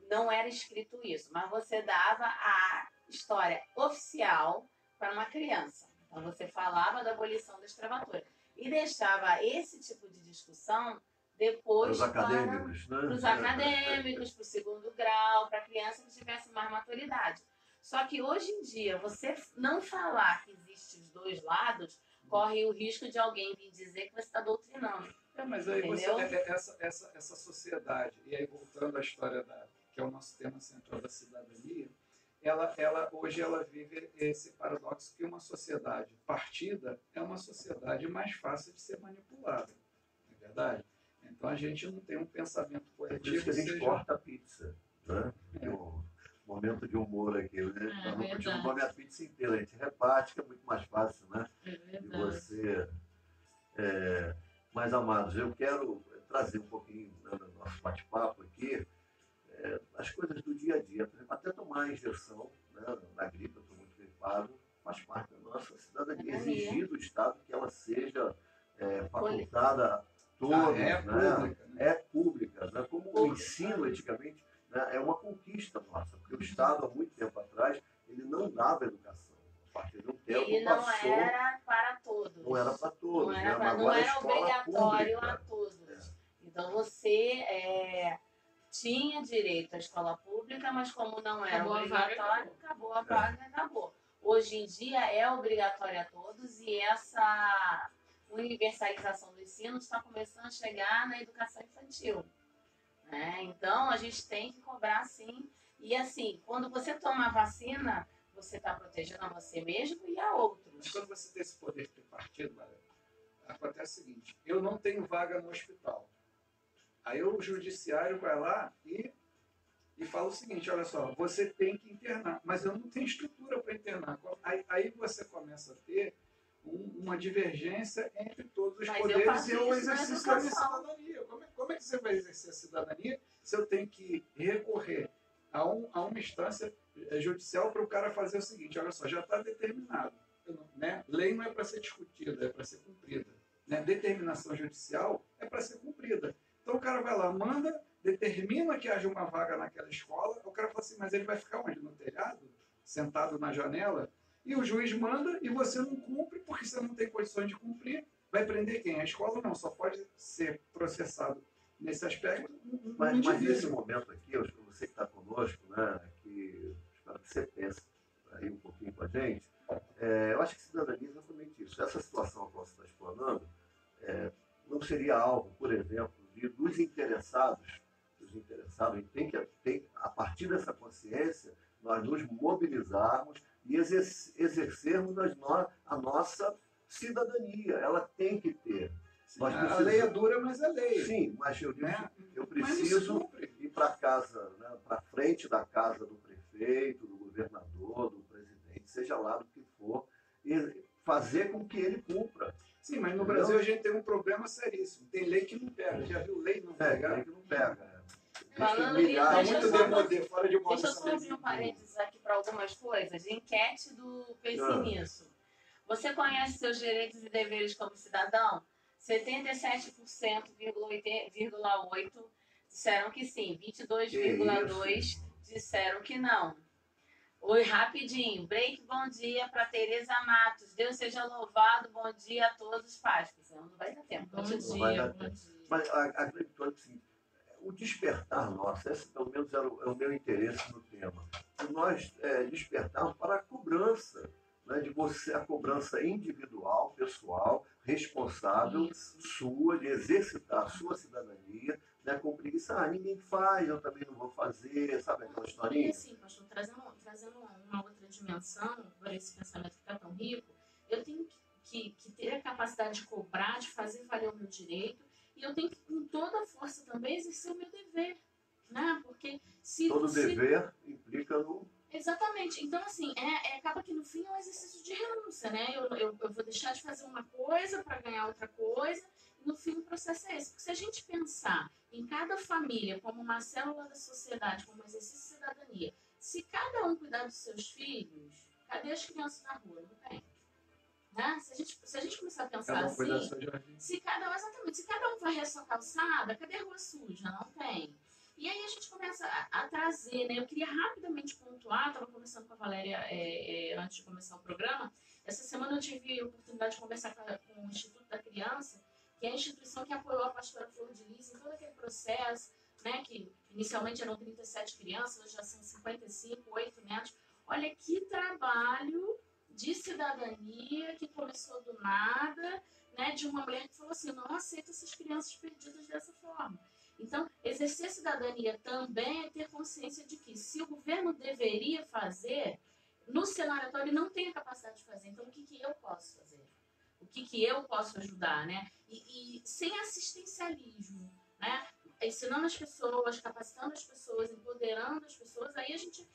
não era escrito isso, mas você dava a história oficial para uma criança. Então, você falava da abolição da escravatura. E deixava esse tipo de discussão depois Para os acadêmicos, né? para os acadêmicos, para o segundo grau, para a criança que tivesse mais maturidade. Só que hoje em dia, você não falar que existem os dois lados, corre o risco de alguém vir dizer que você está doutrinando. Mas aí Entendeu? essa sociedade, e aí voltando à história que é o nosso tema central da cidadania, hoje ela vive esse paradoxo que uma sociedade partida é uma sociedade mais fácil de ser manipulada, não é verdade? Então a gente não tem um pensamento Por coletivo. isso que a gente corta a pizza, né? Momento de humor aqui, né? Nós não podemos comer a pizza inteira, a gente reparte, que é muito mais fácil, né? De você. Mas, amados, eu quero trazer um pouquinho, né, no nosso bate-papo aqui, as coisas do dia a dia. Por exemplo, até tomar a injeção, né, da gripe, eu estou muito gripado, faz parte da nossa cidadania. Exigir do Estado que ela seja facultada a todos, É né? pública, né? É pública, né? Como o ensino antigamente, né, é uma conquista nossa, porque o Estado, há muito tempo atrás, ele não dava educação. A partir de um tempo Ele não era para todos. Não era para todos, Não era, né? Mas não agora a era escola obrigatório pública, a todos. Então você tinha direito à escola pública, mas como não era Acabou a vaga, obrigatório, acabou a vaga, acabou. Hoje em dia é obrigatório a todos e essa universalização do ensino está começando a chegar na educação infantil. Né? Então a gente tem que cobrar sim. E assim, quando você toma a vacina, você está protegendo a você mesmo e a outros. Mas quando você tem esse poder tripartido, acontece o seguinte: eu não tenho vaga no hospital. Aí o judiciário vai lá e fala o seguinte: olha só, você tem que internar, mas eu não tenho estrutura para internar. Aí você começa a ter uma divergência entre todos os Mas poderes e o isso na exercício da educação. cidadania. Como é que você vai exercer a cidadania se eu tenho que recorrer a uma instância judicial para o cara fazer o seguinte: olha só, já está determinado. Né? Lei não é para ser discutida, é para ser cumprida. Né? Determinação judicial é para ser cumprida. Então o cara vai lá, manda, determina que haja uma vaga naquela escola, o cara fala assim: mas ele vai ficar onde? No telhado? Sentado na janela? E o juiz manda e você não cumpre porque você não tem condições de cumprir. Vai prender quem? A escola não, só pode ser processado nesse aspecto. Mas nesse momento aqui, você que está conosco, né, que espero que você pense aí um pouquinho com a gente, eu acho que cidadania é exatamente isso. Essa situação que você está explanando não seria algo, por exemplo, dos interessados, a partir dessa consciência, nós nos mobilizarmos e exercermos a nossa cidadania. Ela tem que ter. A lei é dura, mas é lei. Sim, mas eu digo, Né? eu preciso ir para casa, né, para frente da casa do prefeito, do governador, do presidente, seja lá do que for, e fazer com que ele cumpra. Sim, mas no Brasil a gente tem um problema seríssimo. Tem lei que não pega. Já viu lei não pegar? Lei que não pega. Falando nisso, Tá deixa muito eu só- demodê, fora de moda. Deixa eu só abrir um parênteses aqui para algumas coisas. Enquete do Pense Nisso. Você conhece seus direitos e deveres como cidadão? 77,8% disseram que sim. 22,2% disseram que não. Oi, rapidinho. Break, bom dia para Tereza Matos. Deus seja louvado. Bom dia a todos os pais. Não vai dar tempo. Bom Continua. Não vai dia, dar bom tempo. dia. Mas a grande coisa é assim, o despertar nosso, esse pelo menos é o meu interesse no tema, de nós despertarmos para a cobrança, né, de você, a cobrança individual, pessoal, responsável, sua, de exercitar a sua cidadania, né, com preguiça. Ninguém faz, eu também não vou fazer, sabe aquela E historinha? assim, pastor, trazendo uma outra dimensão, para esse pensamento ficar tão rico, eu tenho que ter a capacidade de cobrar, de fazer valer o meu direito, e eu tenho que, com toda a força também, exercer o meu dever. Né? Porque Todo dever implica no... Exatamente. Então, assim, acaba que no fim é um exercício de renúncia, né? Eu vou deixar de fazer uma coisa para ganhar outra coisa, e no fim o processo é esse. Porque se a gente pensar em cada família como uma célula da sociedade, como um exercício de cidadania, se cada um cuidar dos seus filhos, cadê as crianças na rua? Não tem. Né? Se a gente começar a pensar Cada um cuida do assim, seu jardim. se cada um varrer a sua calçada, cadê a rua suja? Não tem. E aí a gente começa a trazer, né? Eu queria rapidamente pontuar, estava conversando com a Valéria antes de começar o programa. Essa semana eu tive a oportunidade de conversar com o Instituto da Criança, que é a instituição que apoiou a pastora Flor de Lis em todo aquele processo, né? Que inicialmente eram 37 crianças, hoje já são 55, 8 netos. Olha que trabalho de cidadania que começou do nada, né? De uma mulher que falou assim, não aceito essas crianças perdidas dessa forma. Então, exercer cidadania também é ter consciência de que se o governo deveria fazer, no cenário atual ele não tem a capacidade de fazer. Então, o que eu posso fazer? O que eu posso ajudar, né? E sem assistencialismo, né? Ensinando as pessoas, capacitando as pessoas, empoderando as pessoas, aí a gente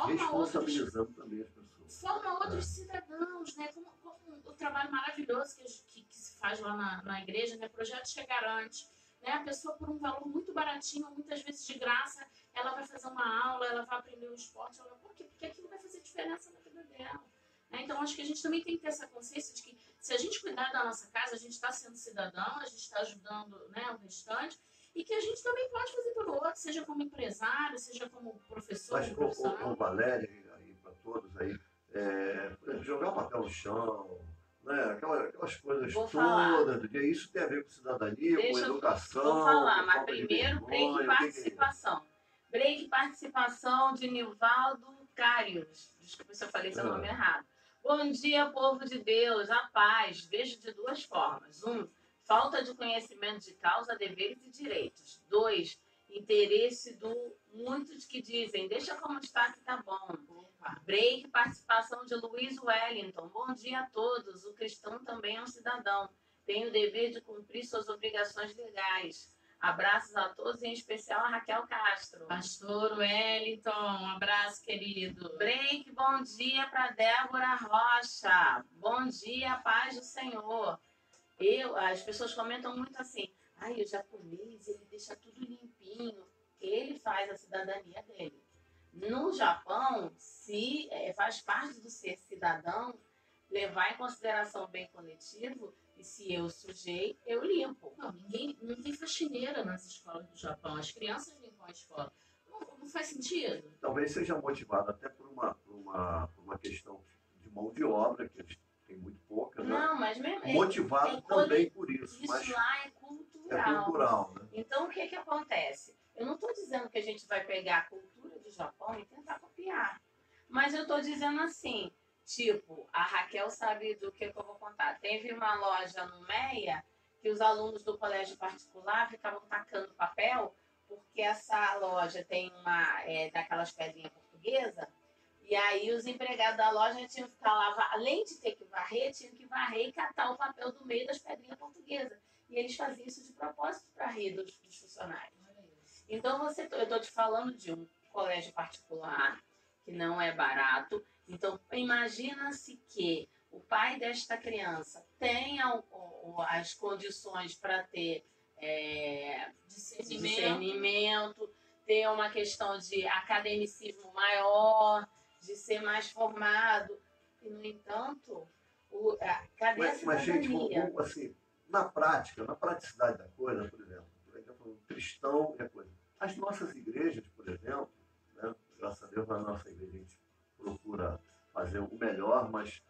responsabilizando também as pessoas. Forma outros cidadãos, né? Como o trabalho maravilhoso que se faz lá na igreja, né? Projeto Chegar Antes. Né? A pessoa, por um valor muito baratinho, muitas vezes de graça, ela vai fazer uma aula, ela vai aprender um esporte. Por quê? Porque aquilo vai fazer diferença na vida dela. Né? Então, acho que a gente também tem que ter essa consciência de que se a gente cuidar da nossa casa, a gente está sendo cidadão, a gente está ajudando, né, o restante, e que a gente também pode fazer pelo outro, seja como empresário, seja como professor, Mas, o Valéria, aí para todos aí, por exemplo, jogar o papel no chão, né? Aquelas coisas todas do dia, isso tem a ver com cidadania, com educação. Vou falar, mas primeiro break participação. Break participação de Nivaldo Cários. Desculpa se eu falei seu nome errado. Bom dia, povo de Deus, a paz. Vejo de duas formas. 1, falta de conhecimento de causa, deveres e direitos. 2, interesse do muitos que dizem, deixa como está que tá bom. Break, participação de Luiz Wellington. Bom dia a todos. O cristão também é um cidadão. Tem o dever de cumprir suas obrigações legais. Abraços a todos, em especial a Raquel Castro. Pastor Wellington, um abraço, querido. Break, bom dia para Débora Rocha. Bom dia, paz do Senhor. As pessoas comentam muito assim, o japonês, ele deixa tudo limpinho. Ele faz a cidadania dele. No Japão, faz parte do ser cidadão levar em consideração o bem coletivo, e se eu sujei, eu limpo. Não tem faxineira nas escolas do Japão. As crianças limpam a escola. Não faz sentido? Talvez seja motivado até por uma questão de mão de obra, que eles têm muito pouca, né? Não, mas mesmo motivado também por isso. Isso mas lá é cultural. É cultural, né? Então, o que acontece? Eu não estou dizendo que a gente vai pegar a cultura do Japão e tentar copiar. Mas eu estou dizendo assim, tipo, a Raquel sabe do que eu vou contar. Teve uma loja no Meia que os alunos do colégio particular ficavam tacando papel, porque essa loja tem daquelas pedrinhas portuguesas, e aí os empregados da loja tinham que ficar lá, além de ter que varrer, tinham que varrer e catar o papel do meio das pedrinhas portuguesas. E eles faziam isso de propósito para rir dos funcionários. Então, eu estou te falando de um colégio particular que não é barato. Então, imagina-se que o pai desta criança tenha as condições para ter discernimento, ter uma questão de academicismo maior, de ser mais formado. E, no entanto, cadê a cidadania? Mas, gente, assim, na praticidade da coisa, por exemplo, o cristão é coisa. As nossas igrejas, por exemplo, né, graças a Deus na nossa igreja a gente procura fazer o melhor, mas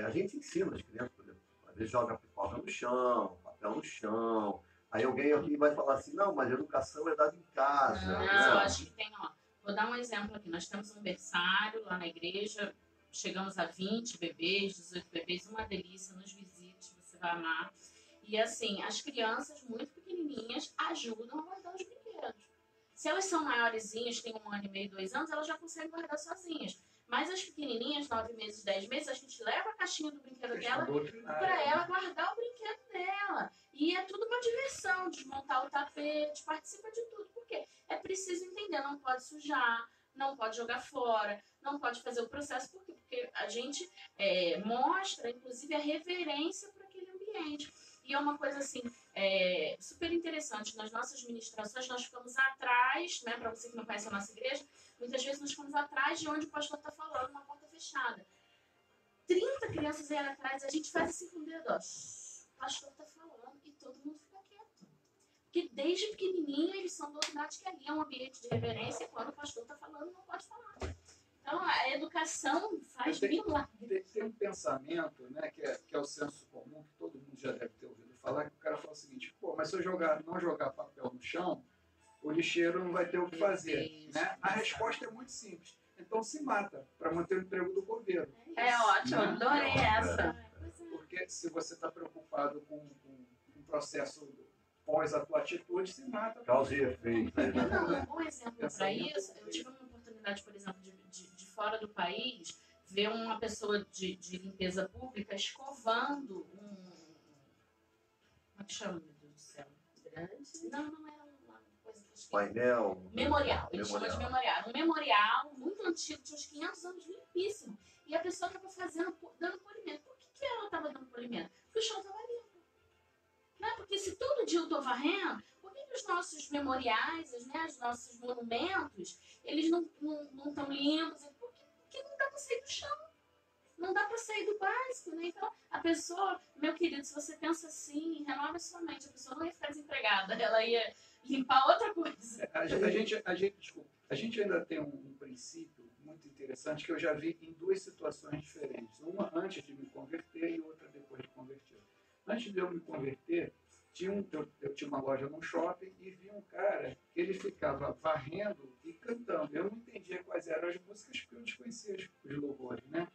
a gente ensina as crianças, por exemplo, às vezes joga pipoca no chão, papel no chão, aí alguém aqui vai falar assim, não, mas educação é dada em casa. Não, eu acho que tem, vou dar um exemplo aqui, nós temos um berçário lá na igreja, chegamos a 20 bebês, 18 bebês, uma delícia, nos visite, você vai amar. E assim, as crianças muito pequenininhas ajudam a guardar os brinquedos. Se elas são maiorzinhas, têm 1 ano e meio, 2 anos, elas já conseguem guardar sozinhas. Mas as pequenininhas, 9 meses, 10 meses, a gente leva a caixinha do brinquedo dela para ela guardar o brinquedo dela. E é tudo uma diversão, desmontar o tapete, participa de tudo. Por quê? É preciso entender, não pode sujar, não pode jogar fora, não pode fazer o processo. Por quê? Porque a gente mostra, inclusive, a reverência para aquele ambiente. E é uma coisa assim, super interessante. Nas nossas ministrações, nós ficamos atrás, né, para você que não conhece a nossa igreja, muitas vezes nós ficamos atrás de onde o pastor está falando, uma porta fechada. 30 crianças aí atrás, a gente faz assim com o dedo, ó. O pastor tá falando e todo mundo fica quieto. Porque desde pequenininho eles são doutrinados que ali é um ambiente de reverência e quando o pastor tá falando não pode falar. Então a educação faz milagre. Tem um pensamento, né, que é o senso comum, que todo mundo já deve ter ouvido falar, que o cara fala o seguinte, pô, mas se eu não jogar papel no chão, o lixeiro não vai ter o que fazer. Né? A resposta é muito simples. Então se mata para manter o emprego do governo. É ótimo, adorei essa. Porque se você está preocupado com um processo pós a tua atitude, se mata. Causa e efeito. Não, um bom exemplo para isso, eu tive uma oportunidade, por exemplo, de fora do país, ver uma pessoa de limpeza pública escovando um... Como é que chama, meu Deus do céu? Grande. Não era uma coisa que eu esqueci. Painel. Memorial, eles chamam de memorial. Um memorial muito antigo, de uns 500 anos, limpíssimo. E a pessoa estava dando polimento. Por que ela estava dando polimento? Porque o chão estava limpo. Né? Porque se todo dia eu estou varrendo, por que os nossos memoriais, né, os nossos monumentos, eles não estão limpos? Porque não dá para sair do chão. Não dá para sair do básico, né? Então, a pessoa, meu querido, se você pensa assim, renova sua mente. A pessoa não ia ficar desempregada, ela ia limpar outra coisa. A gente ainda tem um princípio muito interessante que eu já vi em duas situações diferentes. Uma antes de me converter e outra depois de converter. Antes de eu me converter, eu tinha uma loja num shopping e vi um cara que ele ficava varrendo e cantando. Eu não entendia quais eram as músicas porque eu desconhecia os louvores, né?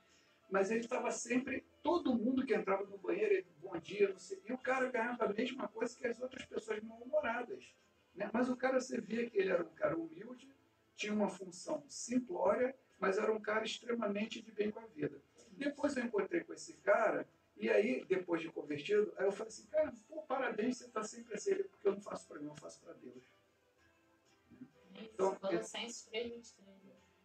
Mas ele estava sempre, todo mundo que entrava no banheiro, ele, bom dia, não sei, e o cara ganhava a mesma coisa que as outras pessoas mal-humoradas. Né? Mas o cara, você via que ele era um cara humilde, tinha uma função simplória, mas era um cara extremamente de bem com a vida. Depois eu encontrei com esse cara, e aí, depois de convertido, aí eu falei assim, cara, pô, parabéns, você está sempre assim, porque eu não faço para mim, eu faço para Deus. Então, Colossenses 3:23.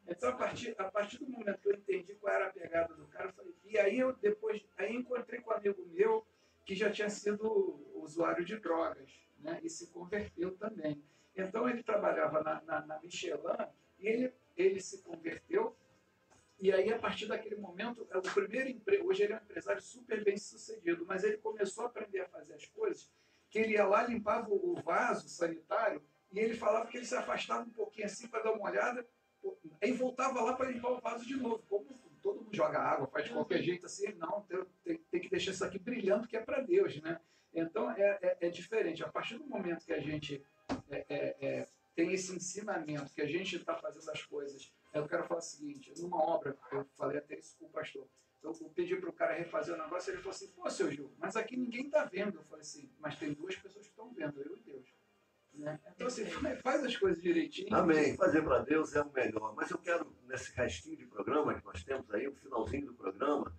Então, a partir do momento que eu entendi qual era a pegada do cara, eu falei, e aí eu depois encontrei com um amigo meu que já tinha sido usuário de drogas, né, e se converteu também. Então ele trabalhava na Michelin e ele se converteu, e aí a partir daquele momento, o primeiro emprego, hoje ele é um empresário super bem sucedido, mas ele começou a aprender a fazer as coisas, que ele ia lá, limpava o vaso sanitário, e ele falava que ele se afastava um pouquinho assim para dar uma olhada, aí voltava lá para limpar o vaso de novo. Como todo mundo joga água, faz de qualquer jeito assim, não, tem que deixar isso aqui brilhando, que é para Deus, né? Então é diferente. A partir do momento que a gente tem esse ensinamento, que a gente está fazendo as coisas, eu quero falar o seguinte, numa obra, eu falei até isso com o pastor, eu pedi para o cara refazer o negócio, ele falou assim, pô, seu Gil, mas aqui ninguém está vendo. Eu falei assim, mas tem duas pessoas que estão vendo, eu e Deus. Né? Então, assim, faz as coisas direitinho. Amém. Fazer para Deus é o melhor. Mas eu quero, nesse restinho de programa que nós temos aí, o finalzinho do programa,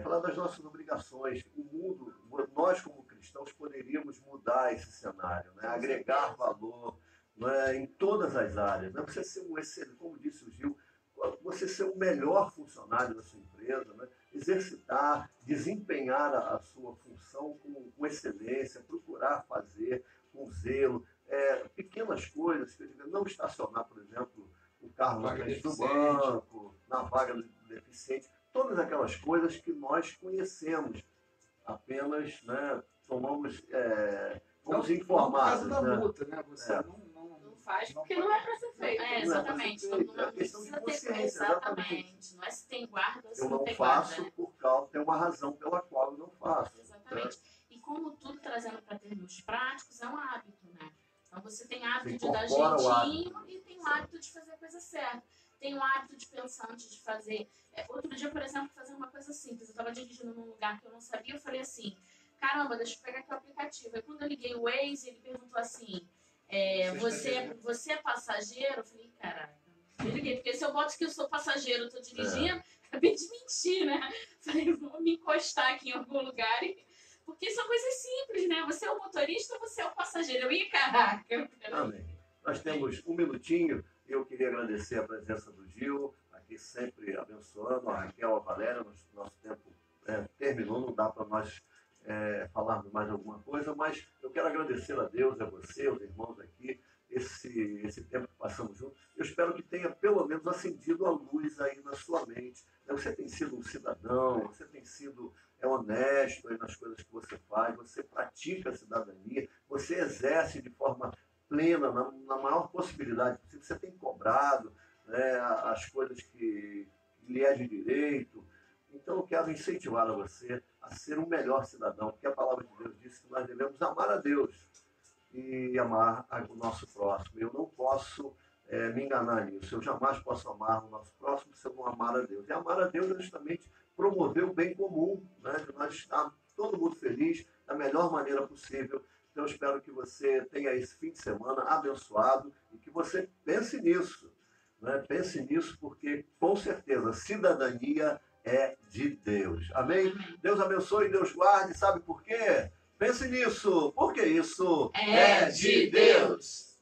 falar das nossas obrigações. O mundo, nós como cristãos, poderíamos mudar esse cenário, né? Agregar valor, né? Em todas as áreas. Né? Você ser um excelente, como disse o Gil, você ser o melhor funcionário da sua empresa, né? Exercitar, desempenhar a sua função com excelência, procurar fazer com zelo, pequenas coisas, que eu digo, não estacionar, por exemplo, o carro na frente do banco, na vaga do deficiente, todas aquelas coisas que nós conhecemos, apenas, né, fomos informados. No caso da multa, né? Você não faz porque não é para ser feito. Exatamente. É questão de consciência, exatamente. Não é se tem guarda ou se eu não não tem faço guarda. por causa, tem uma razão pela qual eu não faço. Exatamente. E como tudo trazendo para termos práticos, é um hábito, né? Então você tem hábito Você de dar incorpora o jeitinho hábito. e tem o hábito de fazer a coisa certa. Tem o hábito de pensar antes de fazer. Outro dia, por exemplo, fazer uma coisa simples. Eu estava dirigindo num lugar que eu não sabia, eu falei assim, caramba, deixa eu pegar aqui o aplicativo. Aí quando eu liguei o Waze, ele perguntou assim, você é passageiro? Eu falei, caraca, eu liguei, porque se eu boto que eu sou passageiro, eu tô dirigindo, acabei de mentir, né? Falei, vou me encostar aqui em algum lugar porque são coisas simples, né? Você é o motorista ou você é o passageiro? Caraca. Amém. Nós temos um minutinho e eu queria agradecer a presença do Gil, aqui sempre abençoando, a Raquel, a Valéria. Nosso tempo terminou, não dá para nós falarmos mais alguma coisa, mas eu quero agradecer a Deus, a você, os irmãos aqui, esse tempo que passamos juntos. Eu eu espero que tenha pelo menos acendido a luz aí na sua mente. Você tem sido um cidadão, você tem sido honesto aí nas coisas que você faz, você pratica a cidadania, você exerce de forma plena, na maior possibilidade possível, você tem cobrado, né, as coisas que lhe é de direito. Então eu quero incentivar a você a ser um melhor cidadão, porque a palavra de Deus diz que nós devemos amar a Deus e amar o nosso próximo. Eu não posso me enganar nisso. Eu jamais posso amar o nosso próximo se eu não amar a Deus. E amar a Deus é justamente promover o bem comum, né? De nós estarmos todo mundo feliz da melhor maneira possível. Então eu espero que você tenha esse fim de semana abençoado e que você pense nisso. Né? Pense nisso porque, com certeza, cidadania é de Deus. Amém? Deus abençoe e Deus guarde. Sabe por quê? Pense nisso, porque isso é de Deus.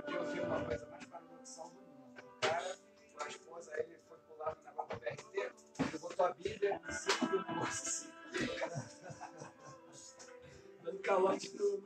Eu vi uma coisa mais paradoxal do mundo. O cara, a esposa, ele foi pular no negócio do BRT, ele botou a Bíblia em cima do negócio assim. Dando calote no